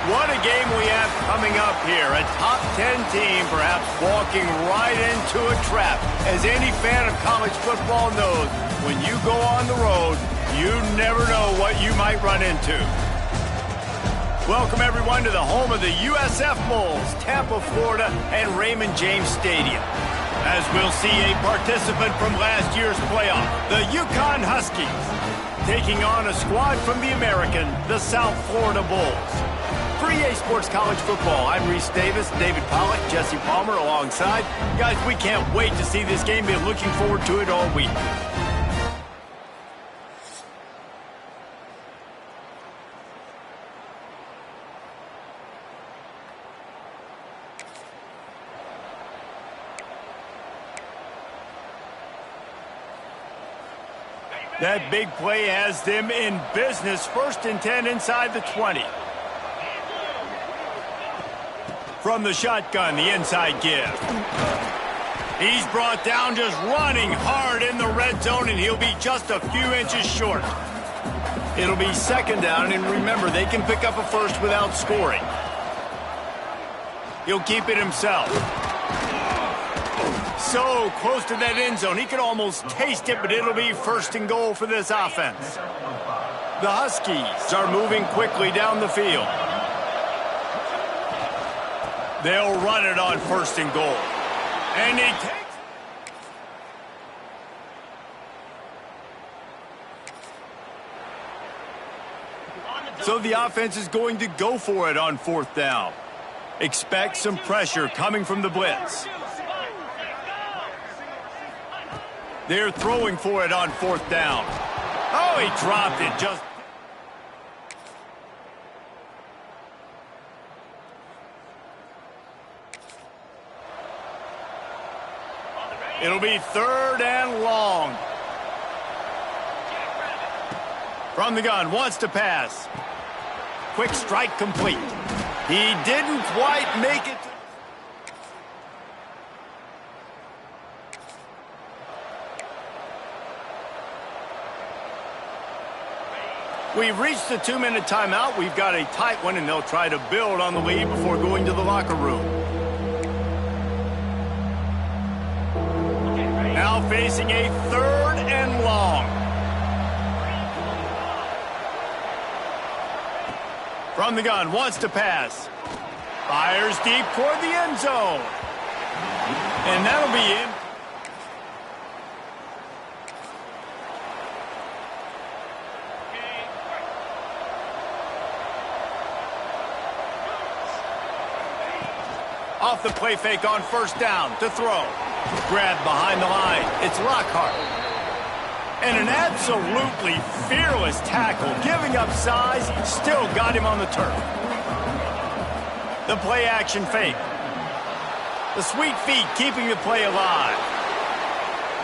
What a game we have coming up here. A top 10 team perhaps walking right into a trap. As any fan of college football knows, when you go on the road, you never know what you might run into. Welcome, everyone, to the home of the USF Bulls, Tampa, Florida, and Raymond James Stadium. As we'll see a participant from last year's playoff, the UConn Huskies, taking on a squad from the American, the South Florida Bulls. For EA Sports College Football, I'm Reese Davis, David Pollack, Jesse Palmer alongside. Guys, we can't wait to see this game. Been looking forward to it all week. That big play has them in business. 1st and 10 inside the 20. From the shotgun, the inside give. He's brought down just running hard in the red zone, and he'll be just a few inches short. It'll be 2nd down, and remember, they can pick up a first without scoring. He'll keep it himself. So close to that end zone, he could almost taste it, but it'll be 1st and goal for this offense. The Huskies are moving quickly down the field. They'll run it on 1st and goal. And he takes... So the offense is going to go for it on 4th down. Expect some pressure coming from the blitz. They're throwing for it on 4th down. Oh, he dropped it just... It'll be 3rd and long. From the gun, wants to pass. Quick strike complete. He didn't quite make it. We've reached the 2-minute timeout. We've got a tight one, and they'll try to build on the lead before going to the locker room. Now facing a 3rd and long. From the gun, wants to pass. Fires deep toward the end zone. And that'll be in. Off the play fake on 1st down to throw. Grab behind the line. It's Lockhart. And an absolutely fearless tackle. Giving up size, still got him on the turf. The play action fake. The sweet feet keeping the play alive.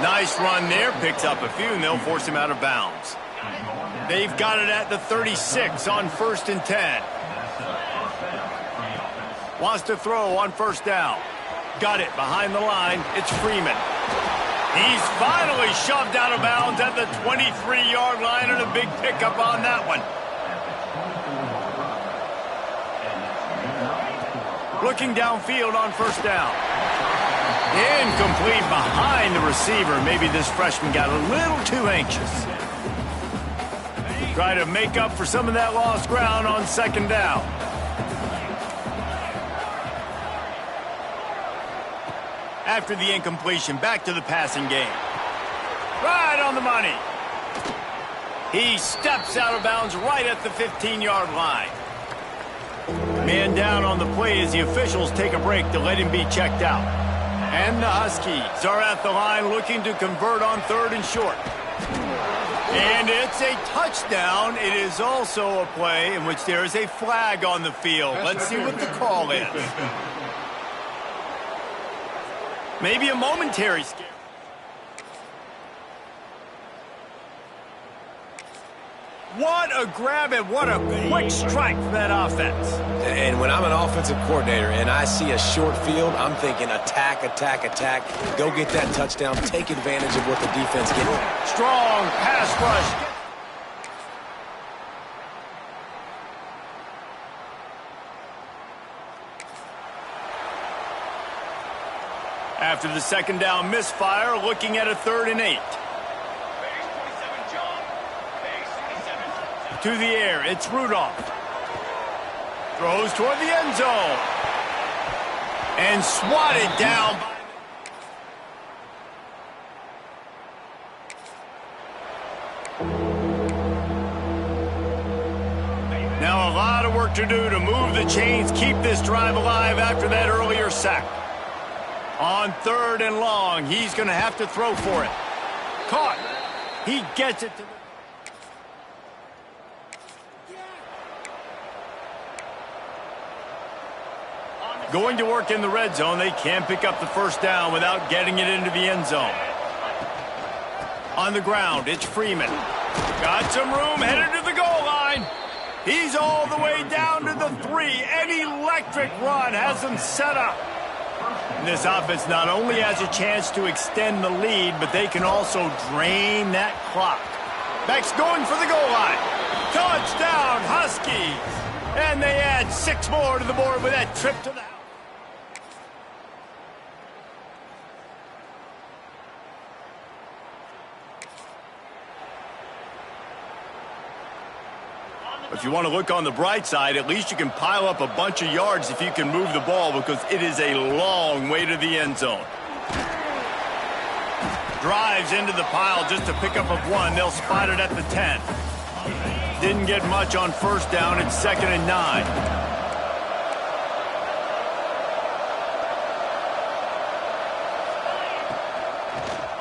Nice run there. Picks up a few, and they'll force him out of bounds. They've got it at the 36 on 1st and 10. Wants to throw on 1st down. Got it behind the line. It's Freeman. He's finally shoved out of bounds at the 23-yard line, and a big pickup on that one. Looking downfield on 1st down. Incomplete behind the receiver. Maybe this freshman got a little too anxious. Try to make up for some of that lost ground on 2nd down. After the incompletion, back to the passing game. Right on the money. He steps out of bounds right at the 15-yard line. Man down on the play as the officials take a break to let him be checked out. And the Huskies are at the line looking to convert on 3rd and short. And it's a touchdown. It is also a play in which there is a flag on the field. Let's see what the call is. Maybe a momentary scare. What a grab and what a quick strike from that offense. And when I'm an offensive coordinator and I see a short field, I'm thinking attack, attack, attack. Go get that touchdown. Take advantage of what the defense gets. Strong pass rush. After the 2nd down misfire, looking at a 3rd and 8. To the air, it's Rudolph. Throws toward the end zone. And swatted down. Now a lot of work to do to move the chains, keep this drive alive after that earlier sack. On 3rd and long, he's going to have to throw for it. Caught. He gets it to the... Going to work in the red zone. They can't pick up the 1st down without getting it into the end zone. On the ground, it's Freeman. Got some room, headed to the goal line. He's all the way down to the 3. An electric run has them set up. And this offense not only has a chance to extend the lead, but they can also drain that clock. Beck's going for the goal line. Touchdown, Huskies. And they add 6 more to the board with that trip to the house. If you want to look on the bright side, at least you can pile up a bunch of yards if you can move the ball, because it is a long way to the end zone. Drives into the pile just to pick up of 1. They'll spot it at the 10. Didn't get much on 1st down. It's 2nd and 9.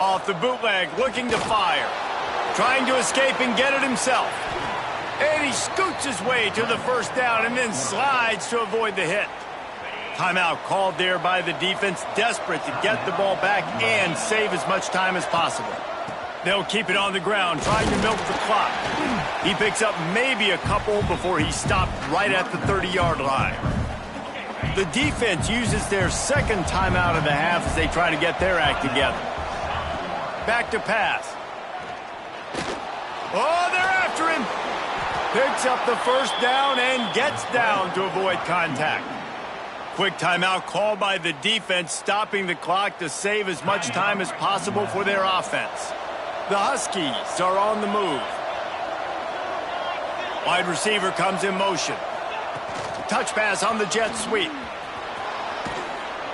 Off the bootleg, looking to fire. Trying to escape and get it himself. And he scoots his way to the 1st down and then slides to avoid the hit. Timeout called there by the defense, desperate to get the ball back and save as much time as possible. They'll keep it on the ground, trying to milk the clock. He picks up maybe a couple before he's stopped right at the 30-yard line. The defense uses their 2nd timeout of the half as they try to get their act together. Back to pass. Oh, they're after him. Picks up the 1st down and gets down to avoid contact. Quick timeout called by the defense, stopping the clock to save as much time as possible for their offense. The Huskies are on the move. Wide receiver comes in motion. Touch pass on the jet sweep.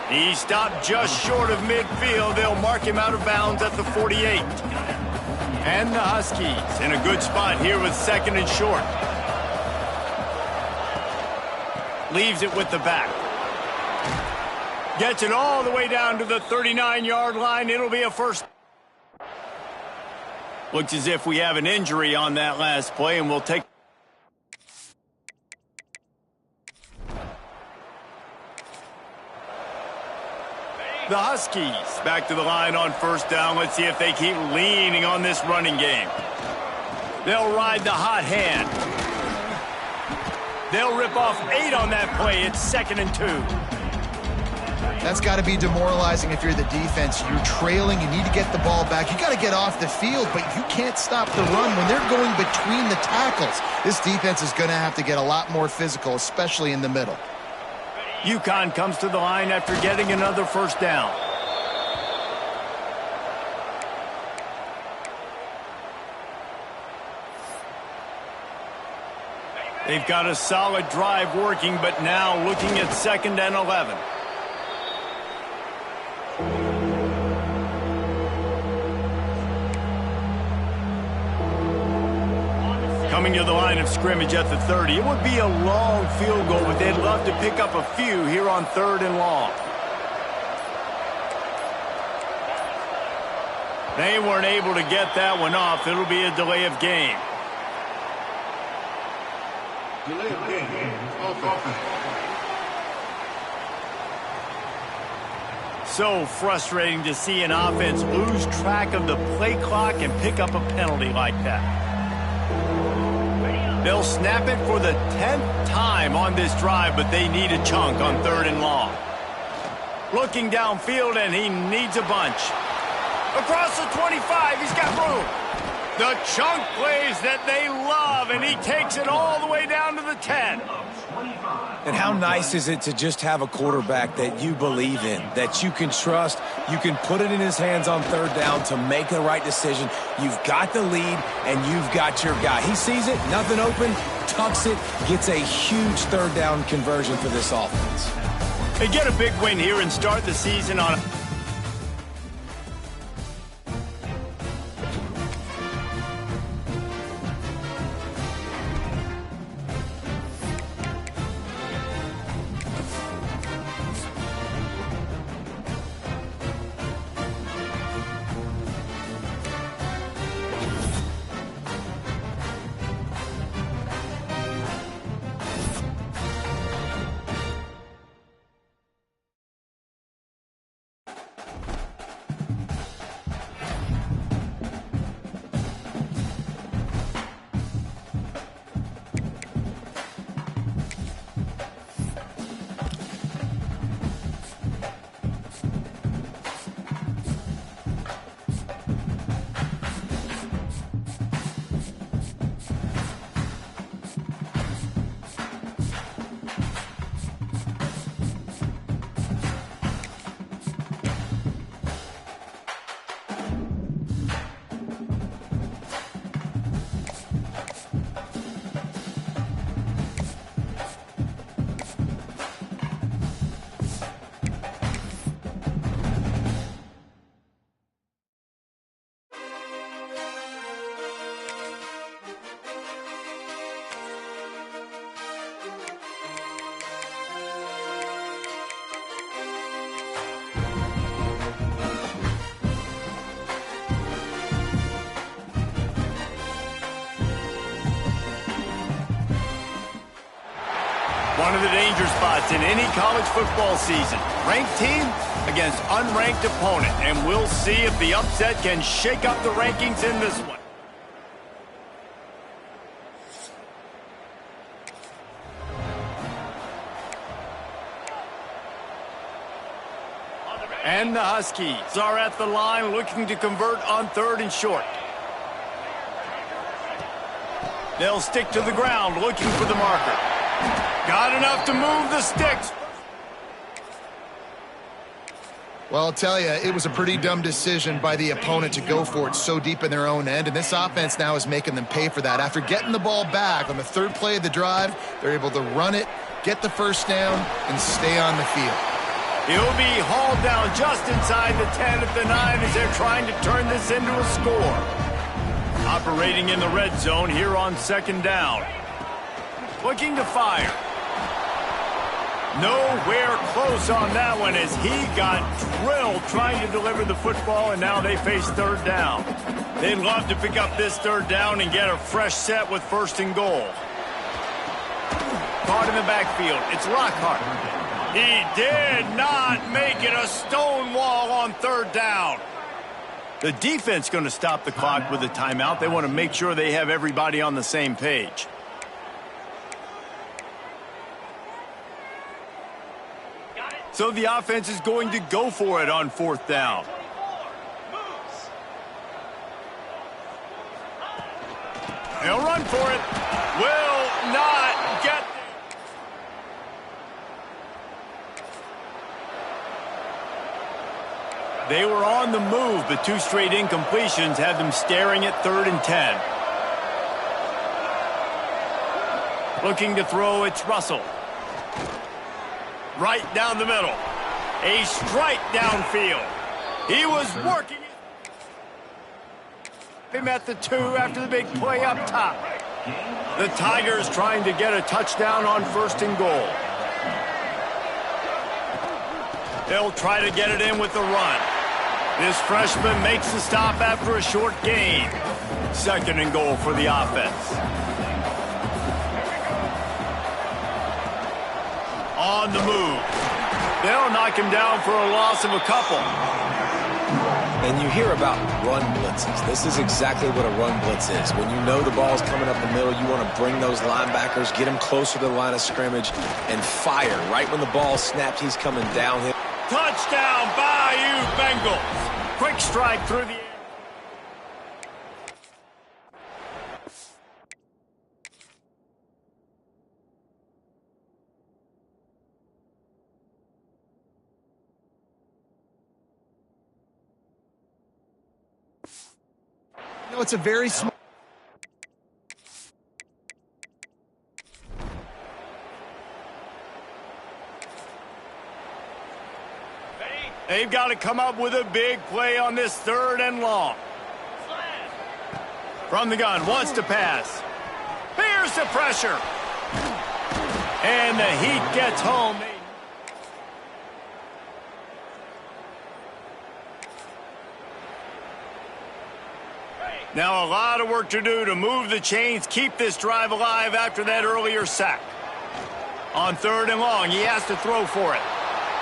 He stopped just short of midfield. They'll mark him out of bounds at the 48. And the Huskies in a good spot here with 2nd and short. Leaves it with the back. Gets it all the way down to the 39-yard line. It'll be a 1st. Looks as if we have an injury on that last play, and we'll take... The Huskies back to the line on first down. Let's see if they keep leaning on this running game. They'll ride the hot hand. They'll rip off 8 on that play. It's 2nd and 2. That's got to be demoralizing if you're the defense. You're trailing. You need to get the ball back. You got to get off the field, but you can't stop the run when they're going between the tackles. This defense is going to have to get a lot more physical, especially in the middle. UConn comes to the line after getting another first down. They've got a solid drive working, but now looking at 2nd and 11. Coming to the line of scrimmage at the 30. It would be a long field goal, but they'd love to pick up a few here on 3rd and long. They weren't able to get that one off. It'll be a delay of game. Delay of game. Offense. So frustrating to see an offense lose track of the play clock and pick up a penalty like that. They'll snap it for the 10th time on this drive, but they need a chunk on 3rd and long. Looking downfield, and he needs a bunch. Across the 25, he's got room. The chunk plays that they love, and he takes it all the way down to the 10. And how nice is it to just have a quarterback that you believe in, that you can trust, you can put it in his hands on 3rd down to make the right decision. You've got the lead, and you've got your guy. He sees it, nothing open, tucks it, gets a huge 3rd down conversion for this offense. They get a big win here and start the season on a... One of the danger spots in any college football season. Ranked team against unranked opponent. And we'll see if the upset can shake up the rankings in this one. And the Huskies are at the line looking to convert on 3rd and short. They'll stick to the ground looking for the marker. Got enough to move the sticks. Well, I'll tell you, it was a pretty dumb decision by the opponent to go for it so deep in their own end, and this offense now is making them pay for that. After getting the ball back on the 3rd play of the drive, they're able to run it, get the first down, and stay on the field. He'll be hauled down just inside the 10 at the 9 as they're trying to turn this into a score. Operating in the red zone here on 2nd down. Looking to fire. Nowhere close on that one as he got drilled trying to deliver the football, and now they face 3rd down. They'd love to pick up this 3rd down and get a fresh set with 1st and goal. Caught in the backfield. It's Lockhart. He did not make it a stone wall on third down. The defense going to stop the clock with a timeout. They want to make sure they have everybody on the same page. So the offense is going to go for it on fourth down. They'll run for it. Will not get there. They were on the move, but two straight incompletions had them staring at 3rd and 10. Looking to throw, it's Russell. Right down the middle. A strike downfield. He was working him at the 2 after the big play up top. The Tigers trying to get a touchdown on 1st and goal. They'll try to get it in with the run. This freshman makes the stop after a short gain. 2nd and goal for the offense. On the move. They'll knock him down for a loss of a couple. And you hear about run blitzes. This is exactly what a run blitz is. When you know the ball's coming up the middle, you want to bring those linebackers, get them closer to the line of scrimmage, and fire. Right when the ball snaps, he's coming downhill. Touchdown, Bayou Bengals. Quick strike through the air. No, it's a very small. They've got to come up with a big play on this 3rd and long. From the gun, wants to pass. Here's the pressure. And the Heat gets home. Now a lot of work to do to move the chains, keep this drive alive after that earlier sack. On 3rd and long, he has to throw for it.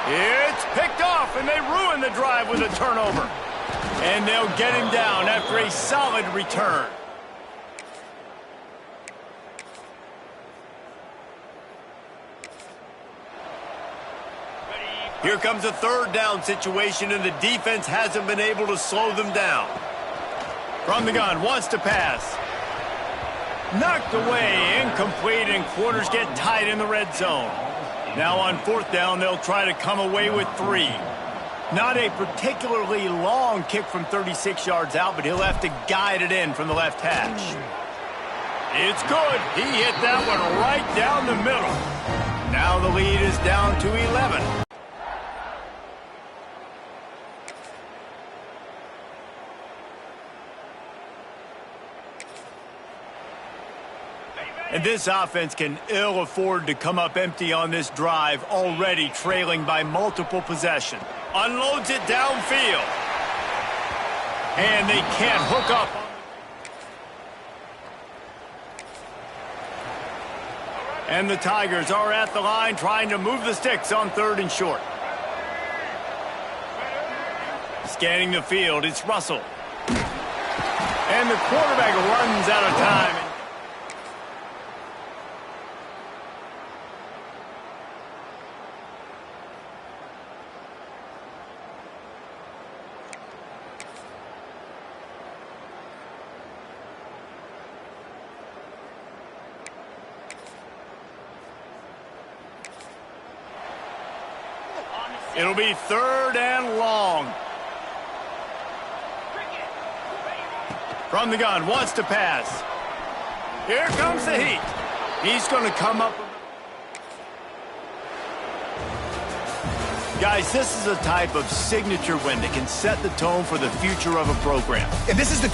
It's picked off, and they ruin the drive with a turnover. And they'll get him down after a solid return. Here comes a 3rd down situation, and the defense hasn't been able to slow them down. From the gun, wants to pass. Knocked away, incomplete, and quarters get tight in the red zone. Now on 4th down, they'll try to come away with 3. Not a particularly long kick from 36 yards out, but he'll have to guide it in from the left hash. It's good. He hit that one right down the middle. Now the lead is down to 11. And this offense can ill afford to come up empty on this drive, already trailing by multiple possessions. Unloads it downfield. And they can't hook up. And the Tigers are at the line trying to move the sticks on 3rd and short. Scanning the field, it's Russell. And the quarterback runs out of time. It'll be 3rd and long. From the gun, wants to pass. Here comes the Heat. He's going to come up. Guys, this is a type of signature win that can set the tone for the future of a program. And this is the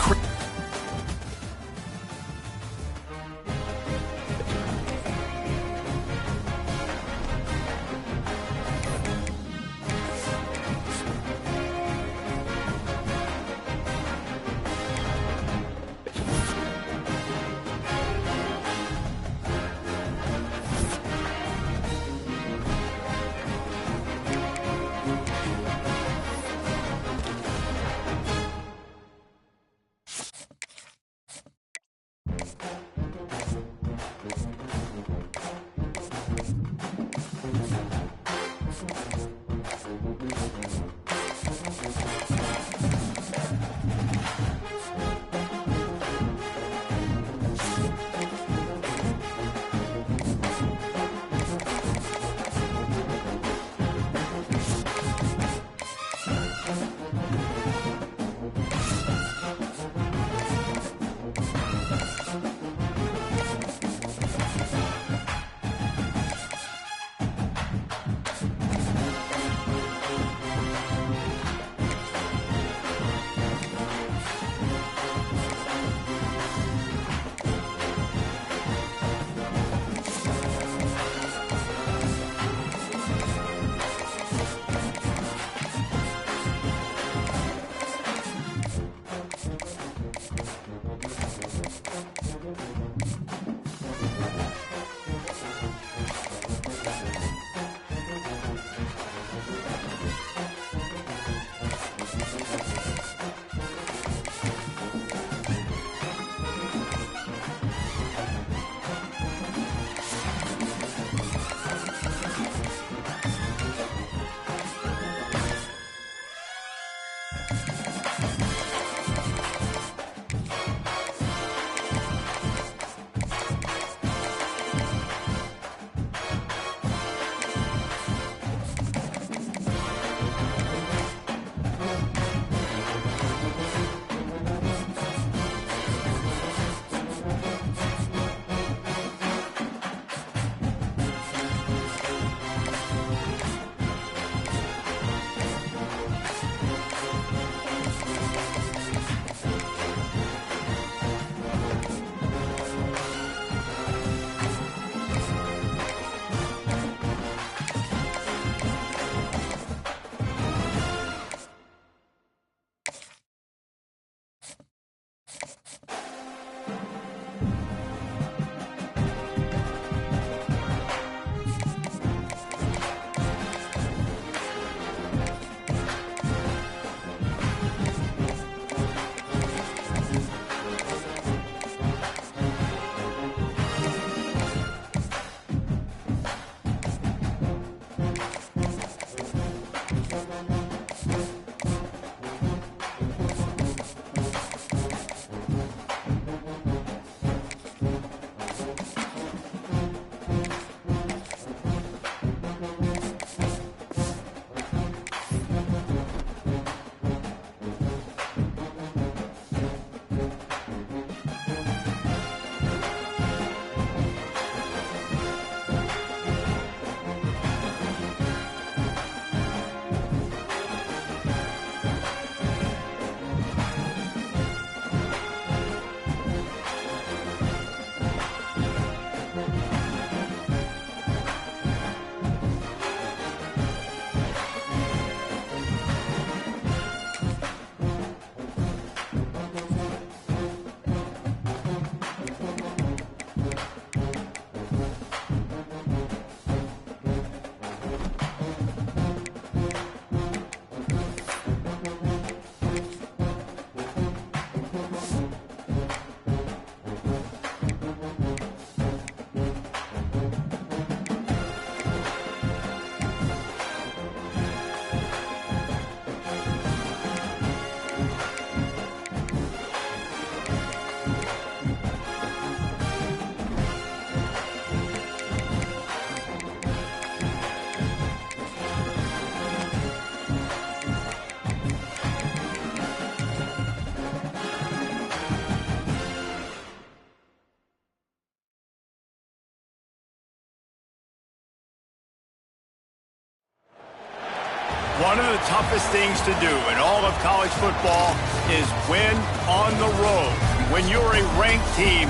One of the toughest things to do in all of college football is win on the road. When you're a ranked team,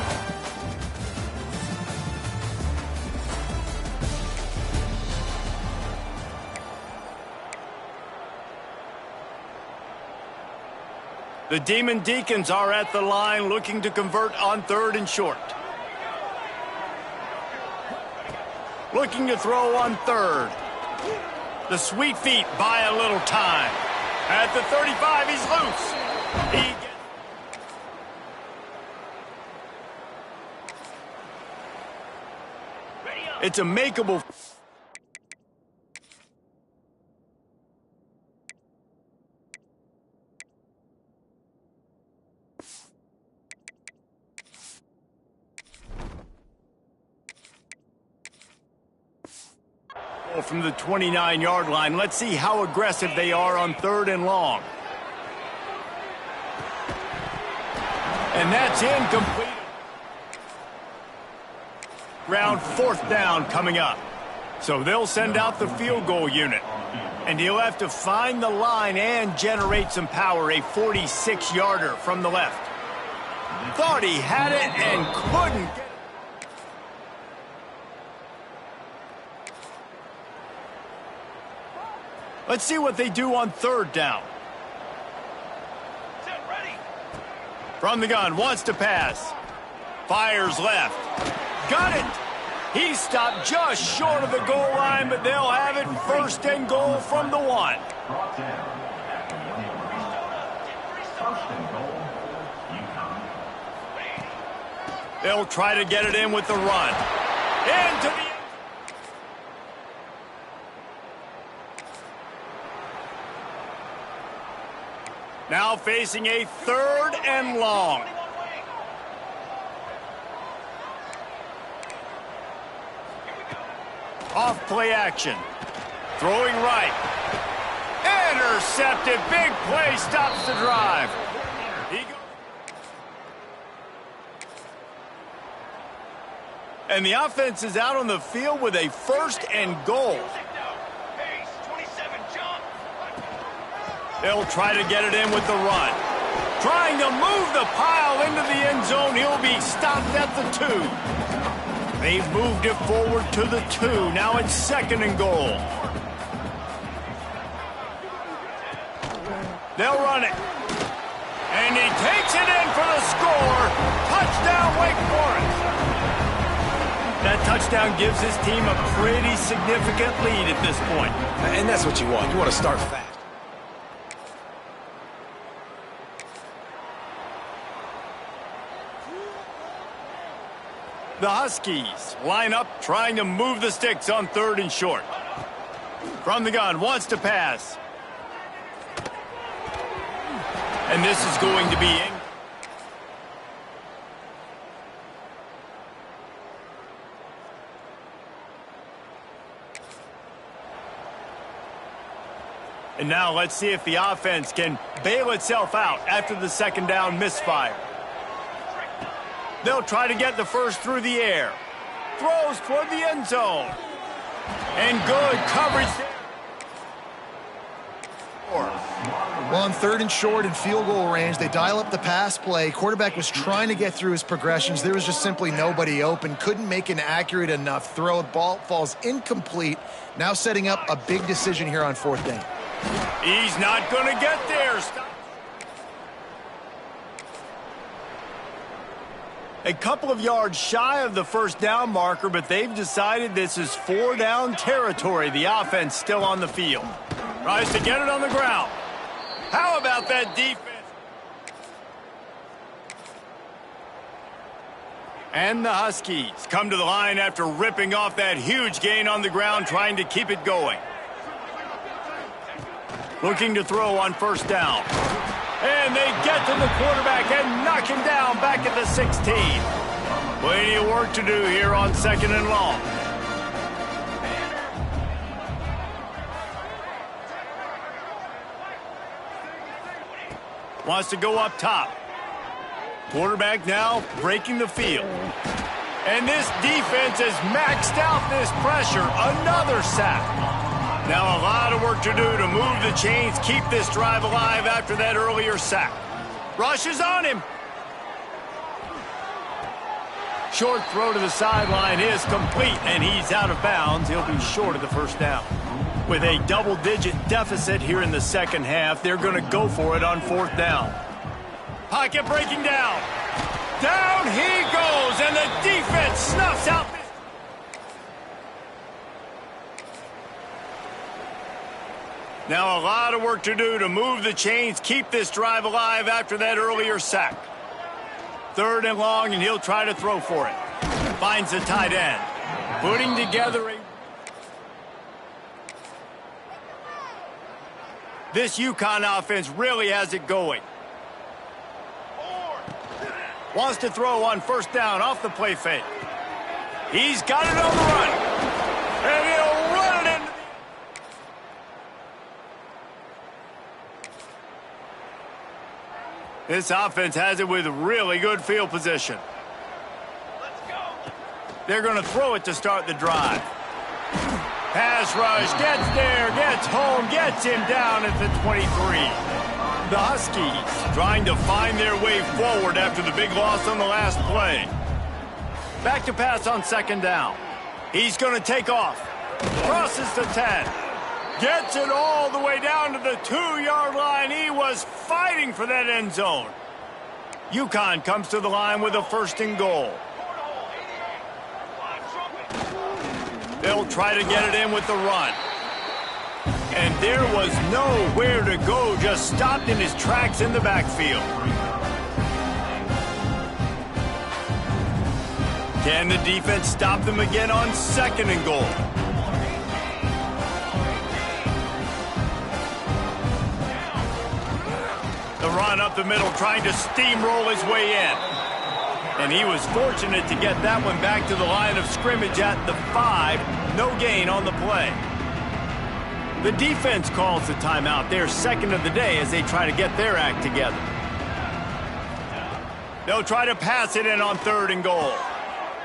the Demon Deacons are at the line looking to convert on 3rd and short. Looking to throw on 3rd. The Sweet Feet buy a little time. At the 35, he's loose. It's a makeable. From the 29-yard line. Let's see how aggressive they are on 3rd and long. And that's incomplete. Round 4th down coming up. So they'll send out the field goal unit. And he'll have to find the line and generate some power. A 46-yarder from the left. Thought he had it and couldn't get it. Let's see what they do on 3rd down. From the gun, wants to pass. Fires left. Got it! He stopped just short of the goal line, but they'll have it 1st and goal from the 1. They'll try to get it in with the run. Into the... Now facing a 3rd and long. Off play action. Throwing right. Intercepted. Big play stops the drive. And the offense is out on the field with a 1st and goal. They'll try to get it in with the run. Trying to move the pile into the end zone. He'll be stopped at the 2. They've moved it forward to the 2. Now it's 2nd and goal. They'll run it. And he takes it in for the score. Touchdown, Wake Forest. That touchdown gives his team a pretty significant lead at this point. And that's what you want. You want to start fast. The Huskies line up, trying to move the sticks on 3rd and short. From the gun, wants to pass. And this is going to be in. And now let's see if the offense can bail itself out after the 2nd down misfire. They'll try to get the 1st through the air. Throws toward the end zone. And good coverage there. Well, on 3rd and short and field goal range, they dial up the pass play. Quarterback was trying to get through his progressions. There was just simply nobody open. Couldn't make an accurate enough throw. The ball falls incomplete. Now setting up a big decision here on 4th down. He's not going to get there. Stop. A couple of yards shy of the 1st down marker, but they've decided this is 4 down territory. The offense still on the field. Tries to get it on the ground. How about that defense? And the Huskies come to the line after ripping off that huge gain on the ground, trying to keep it going. Looking to throw on 1st down. And they get to the quarterback and knock him down back at the 16. Plenty of work to do here on 2nd and long. Wants to go up top. Quarterback now breaking the field. And this defense has maxed out this pressure. Another sack. Now a lot of work to do to move the chains, keep this drive alive after that earlier sack. Rushes on him. Short throw to the sideline is complete, and he's out of bounds. He'll be short of the first down. With a double-digit deficit here in the second half, they're going to go for it on fourth down. Pocket breaking down. Down he goes, and the defense snuffs out. Now a lot of work to do to move the chains, keep this drive alive after that earlier sack. Third and long, and he'll try to throw for it. Finds the tight end. Putting together a... This UConn offense really has it going. Wants to throw on first down off the play fake. He's got it on the run. And he'll run it into... This offense has it with really good field position. Let's go. They're going to throw it to start the drive. Pass rush, gets there, gets home, gets him down at the 23. The Huskies trying to find their way forward after the big loss on the last play. Back to pass on second down. He's going to take off. Crosses the 10. Gets it all the way down to the 2-yard line. He was fighting for that end zone. UConn comes to the line with a first and goal. They'll try to get it in with the run. And there was nowhere to go, just stopped in his tracks in the backfield. Can the defense stop them again on second and goal? The run up the middle, trying to steamroll his way in. And he was fortunate to get that one back to the line of scrimmage at the 5. No gain on the play. The defense calls the timeout. Their second of the day as they try to get their act together. They'll try to pass it in on third and goal.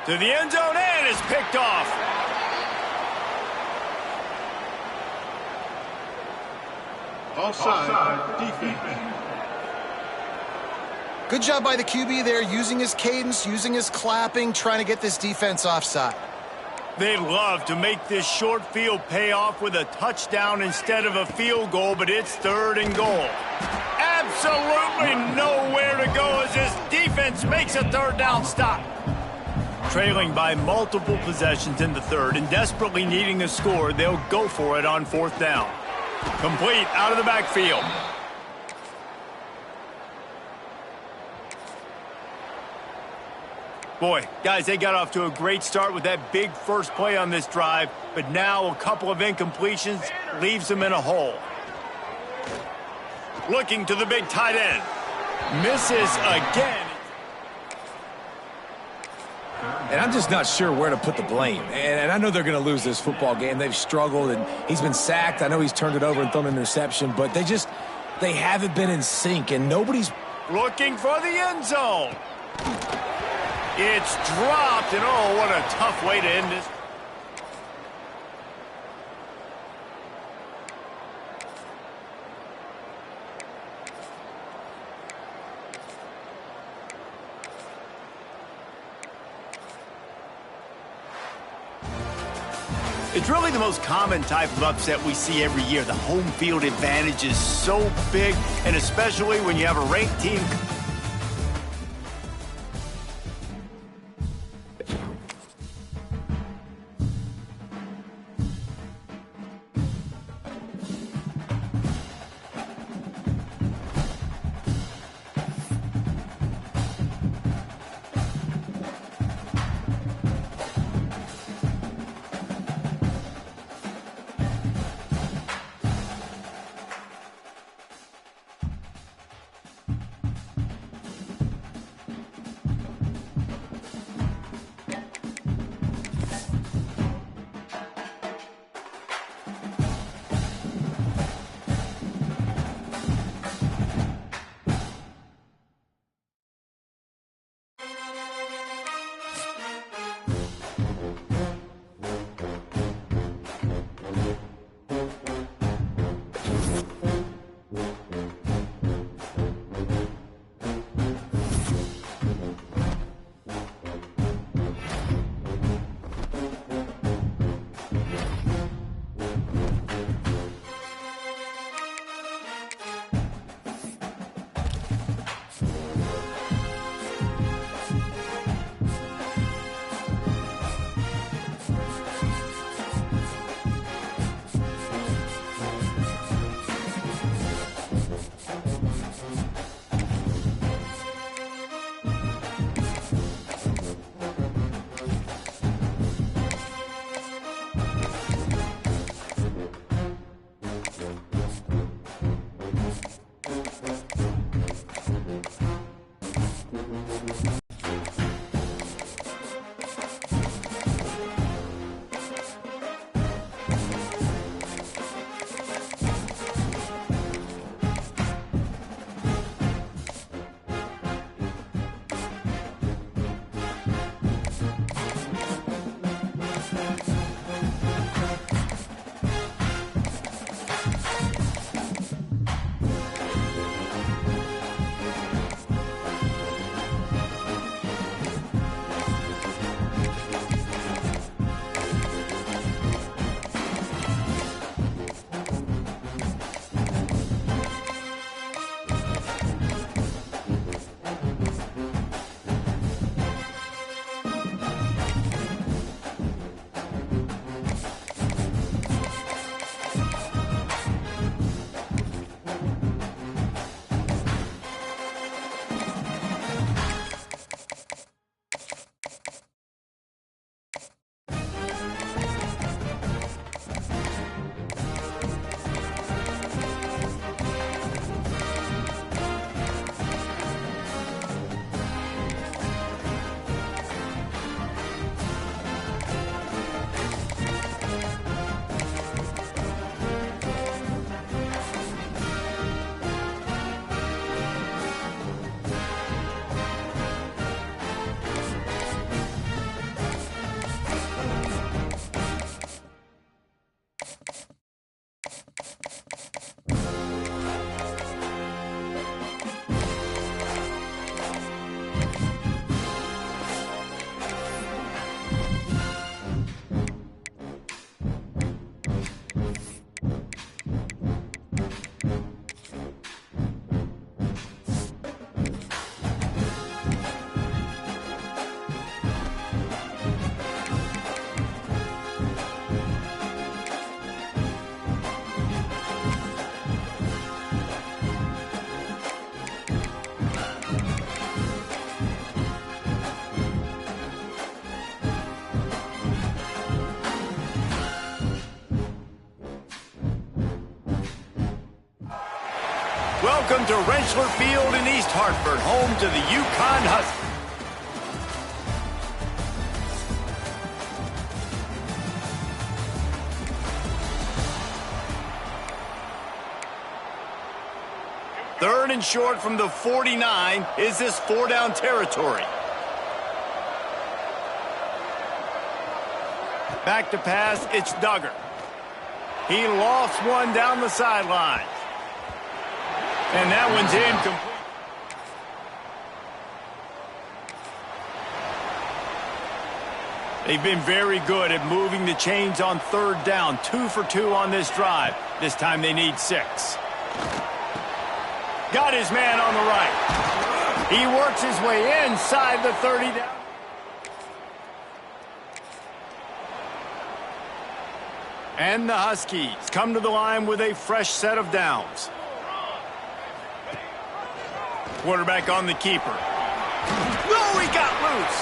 To the end zone, and is picked off. Offside, defense. Good job by the QB there, using his cadence, using his clapping, trying to get this defense offside. They love to make this short field pay off with a touchdown instead of a field goal, but it's third and goal. Absolutely nowhere to go as this defense makes a third down stop. Trailing by multiple possessions in the third and desperately needing a score, they'll go for it on fourth down. Complete out of the backfield. Boy, guys, they got off to a great start with that big first play on this drive, but now a couple of incompletions leaves them in a hole. Looking to the big tight end. Misses again. And I'm just not sure where to put the blame. And I know they're going to lose this football game. They've struggled, and he's been sacked. I know he's turned it over and thrown an interception, but they haven't been in sync, and nobody's... Looking for the end zone. It's dropped, and oh, what a tough way to end this. It's really the most common type of upset we see every year. The home field advantage is so big, and especially when you have a ranked team. Welcome to Rentschler Field in East Hartford, home to the UConn Huskies. Third and short from the 49. Is this four-down territory? Back to pass, it's Duggar. He lofts one down the sideline. And that one's incomplete. They've been very good at moving the chains on third down. 2 for 2 on this drive. This time they need 6. Got his man on the right. He works his way inside the 30 down. And the Huskies come to the line with a fresh set of downs. Quarterback on the keeper. No, he got loose.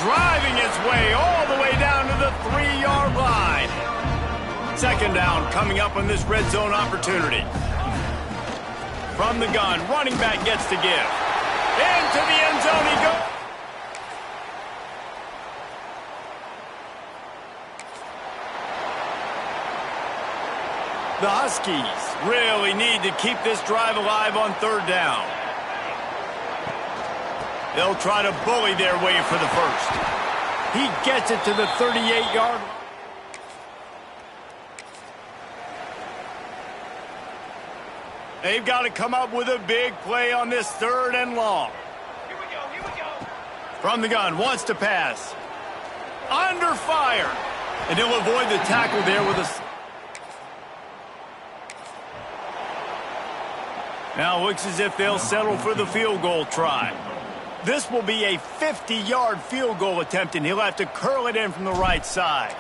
Driving his way all the way down to the 3-yard line. Second down coming up on this red zone opportunity. From the gun, running back gets to give. Into the end zone he goes. The Huskies really need to keep this drive alive on third down. They'll try to bully their way for the first. He gets it to the 38-yard line. They've got to come up with a big play on this third and long. Here we go. From the gun, wants to pass. Under fire. And he'll avoid the tackle there with a... Now looks as if they'll settle for the field goal try. This will be a 50-yard field goal attempt, and he'll have to curl it in from the right side.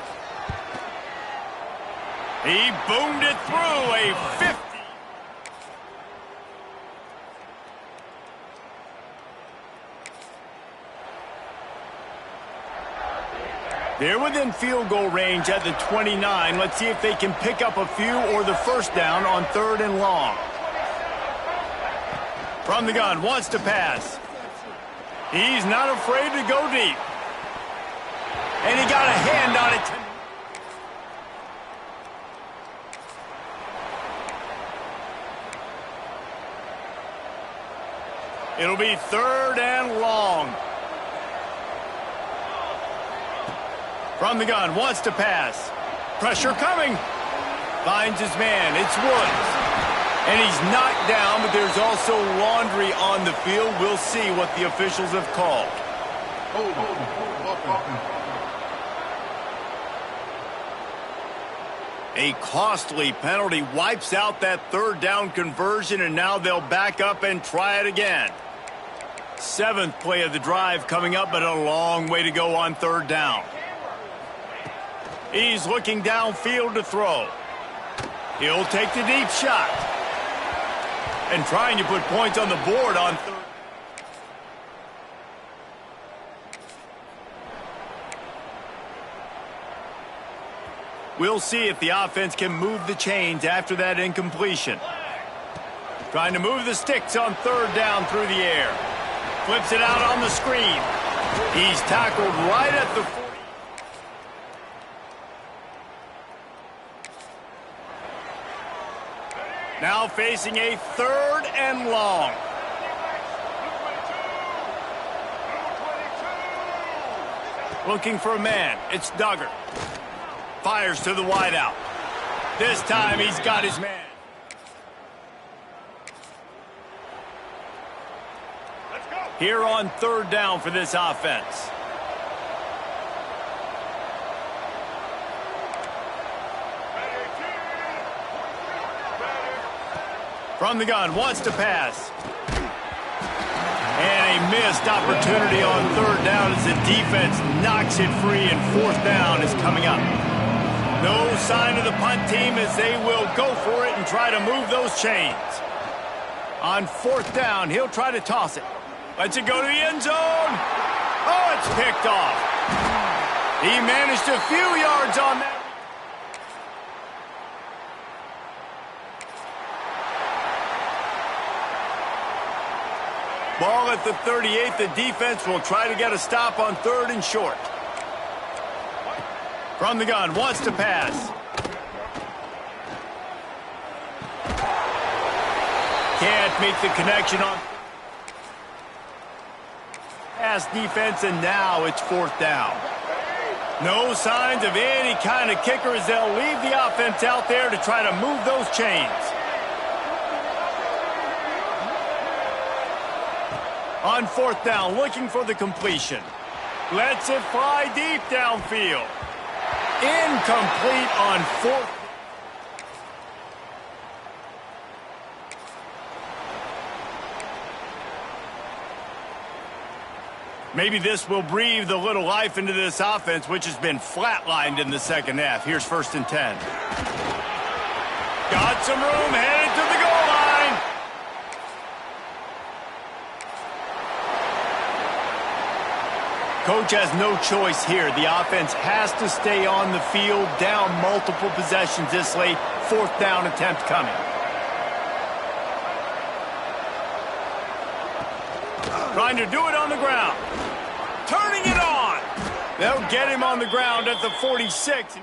He boomed it through a 50. They're within field goal range at the 29. Let's see if they can pick up a few or the first down on third and long. From the gun, wants to pass. He's not afraid to go deep. And he got a hand on it. It'll be third and long. From the gun, wants to pass. Pressure coming. Finds his man. It's Woods. And he's knocked down, but there's also laundry on the field. We'll see what the officials have called. A costly penalty wipes out that third down conversion, and now they'll back up and try it again. 7th play of the drive coming up, but a long way to go on third down. He's looking downfield to throw. He'll take the deep shot. And trying to put points on the board on third. We'll see if the offense can move the chains after that incompletion. Trying to move the sticks on third down through the air. Flips it out on the screen. He's tackled right at the 40. Now facing a third and long. Looking for a man. It's Duggar. Fires to the wideout. This time he's got his man. Here on third down for this offense. From the gun, wants to pass. And a missed opportunity on third down as the defense knocks it free, and fourth down is coming up. No sign of the punt team as they will go for it and try to move those chains. On fourth down, he'll try to toss it. Lets it go to the end zone. Oh, it's picked off. He managed a few yards on that. Ball at the 38. The defense will try to get a stop on 3rd and short. From the gun, wants to pass. Can't make the connection on pass defense, and now it's 4th down. No signs of any kind of kicker as they'll leave the offense out there to try to move those chains. On 4th down, looking for the completion. Lets it fly deep downfield. Incomplete on 4th. Maybe this will breathe a little life into this offense, which has been flatlined in the second half. Here's 1st and 10. Got some room, headed to the goal line. Coach has no choice here. The offense has to stay on the field, down multiple possessions this late. 4th down attempt coming. Trying to do it on the ground. Turning it on. They'll get him on the ground at the 46.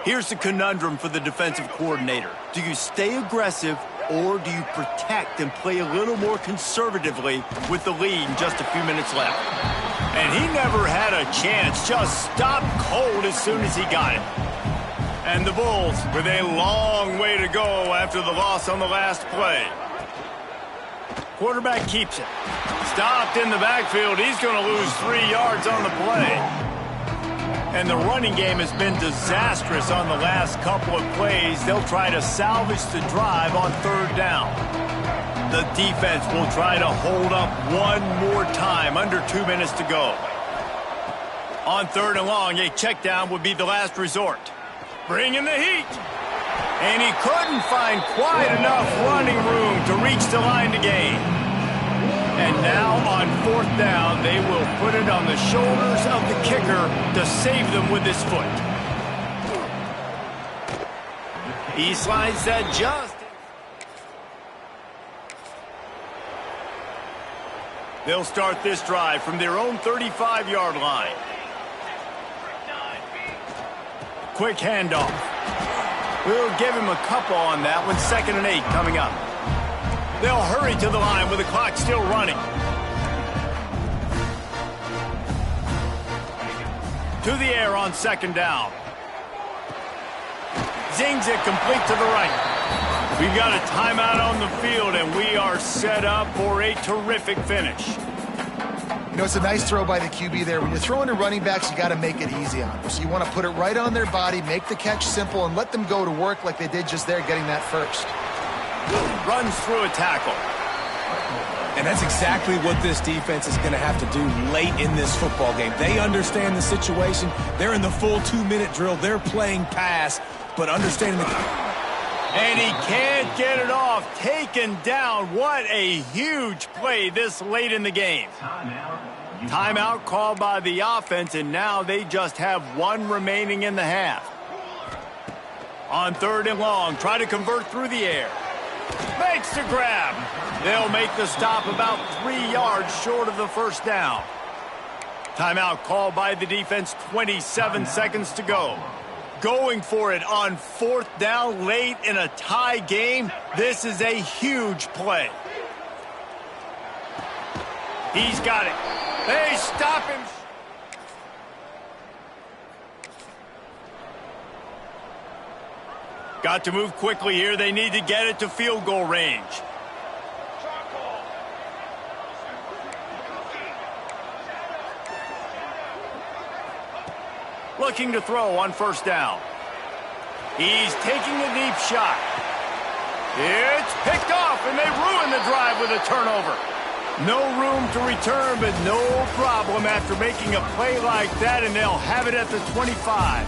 Here's the conundrum for the defensive coordinator. Do you stay aggressive or do you protect and play a little more conservatively with the lead and just a few minutes left? And he never had a chance. Just stopped cold as soon as he got it. And the Bulls with a long way to go after the loss on the last play. Quarterback keeps it. Stopped in the backfield. He's going to lose 3 yards on the play. And the running game has been disastrous on the last couple of plays. They'll try to salvage the drive on 3rd down. The defense will try to hold up one more time. Under 2 minutes to go. On 3rd and long, a check down would be the last resort. Bringing the heat. And he couldn't find quite enough running room to reach the line to gain. And now on 4th down, they will put it on the shoulders of the kicker to save them with his foot. He slides that just. They'll start this drive from their own 35-yard line. Quick handoff. We'll give him a couple on that one. 2nd and 8 coming up. They'll hurry to the line with the clock still running. To the air on 2nd down. Zings it complete to the right. We've got a timeout on the field, and we are set up for a terrific finish. You know, it's a nice throw by the QB there. When you're throwing to running backs, you got to make it easy on them. So you want to put it right on their body, make the catch simple, and let them go to work like they did just there, getting that first. Runs through a tackle. And that's exactly what this defense is going to have to do late in this football game. They understand the situation. They're in the full 2-minute drill. They're playing pass, but understanding the... And he can't get it off. Taken down. What a huge play this late in the game. Timeout called by the offense, and now they just have 1 remaining in the half. On 3rd and long, try to convert through the air. Makes the grab. They'll make the stop about 3 yards short of the 1st down. Timeout called by the defense, 27 seconds to go. Going for it on 4th down late in a tie game. This is a huge play. He's got it. They stop him. Got to move quickly here. They need to get it to field goal range. Looking to throw on 1st down. He's taking a deep shot. It's picked off, and they ruin the drive with a turnover. No room to return, but no problem after making a play like that, and they'll have it at the 25.